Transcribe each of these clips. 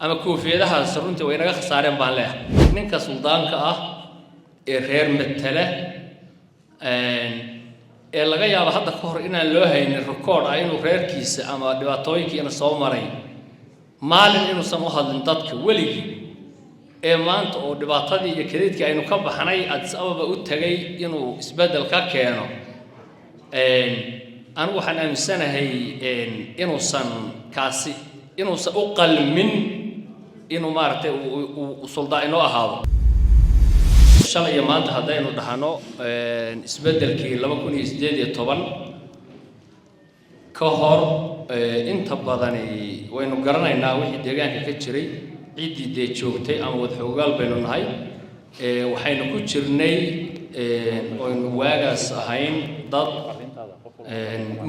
ama koofiyadaha runtii way naga khasaareen baan leeyahay ninka suldaanka ah ee reer matala ee laga yaabo hadda ka hor inaan loo haynin record ah inuu reerkiisa ama dhibaatooyinkiina soo maray maalin inuusan u hadlin dadka weligii ee maanta oo dhibaatadii iyo kadeedkii aynu ka baxnay Addis Ababa u tagay inuu isbedel ka keeno anigu waxaan aaminsanahay inuusan kaasi inuusan u qalmin inuu maartay uu suldaan inoo ahaado shalay maanta hadaynu dhaxano isbedelkii 2018 ka hor inta badan waynu garanaynaa wixii deegaanka ka jiray ciidii joogtay ama wad xoogaal baynu nahay waxaynu ku jirnay oo waagaas ahayn dad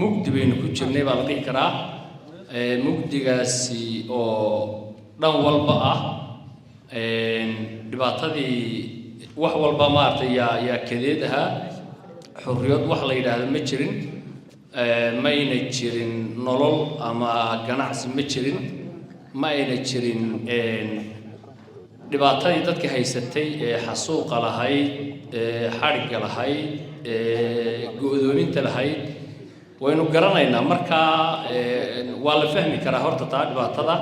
mugdi baynu ku jirnay baa la dhihi karaa mugdigaasi oo dhan walba ah dhibaatadii wax walba maartay yaa kadeed ahaa xurriyad wax la yiraahdo ma jirin ma ayna jirin nolol ama ganacsi ma jirin ma ayna jirin dhibaatadii dadka haysatay ee xasuuqa lahayd xariga lahayd go'doominta lahayd waynu garanaynaa marka waa la fahmi karaa horta taa dhibaatada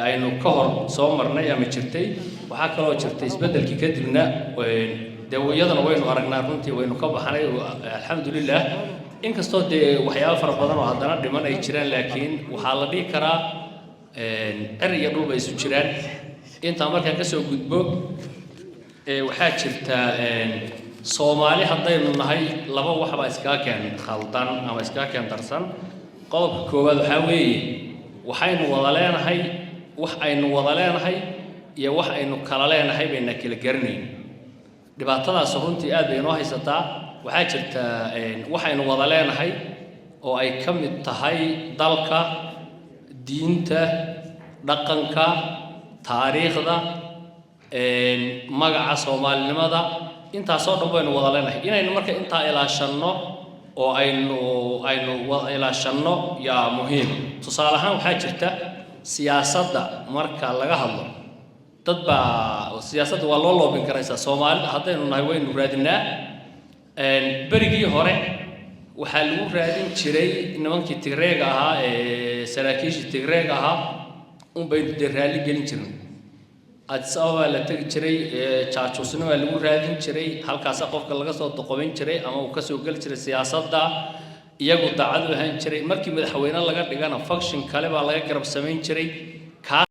aynu ka hor soo marnay ama jirtay waxa kale oo jirtay isbedelkii kadibna dawiyadana waynu aragnaa runtii waynu ka baxnay alxamdulillah inkastoo waxyaabo fara badan oo haddana dhiman ay jiraan laakiin waxa la dhigi karaa cir iyo dhul bay isu jiraan inta markaan ka soo gudbo waxaa jirta Soomaali haddaynu nahay laba waxba iska keen khaldan ama iska keen darsan qodobka koowaad waxa weeye waxaynu wada leenahay wax aynu wada leenahay iyo wax aynu kala leenahay bayna kala garanayn dhibaatadaas runtii aad bay inoo haysataa waxaa jirta waxaynu wada leenahay oo ay ka mid tahay dalka diinta dhaqanka taariikhda magaca Soomaalinimada intaasoo dhan baynu wada leenahay inaynu marka intaa ilaashano oo aynu wada ilaashano yaa muhiim tusaale ahaan waxaa jirta siyaasadda marka laga hadlo dad baa siyaasadda waa loo loobin karaysaa Soomaali haddaynu nahay waynu raadinaa berigii hore waxaa lagu raadin jiray nimankii Tigreega ahaa ee saraakiishii Tigreega ahaa baynu raali gelin jirnay Addis Ababa la tagi jiray jaajuusnimo waa lagu raadin jiray halkaas qofka laga soo doqomin jiray ama uu ka soo gal jiray siyaasadda iyagu daacad u ahaan jiray markii madaxweyne laga dhigana function kale baa laga garab samayn jiray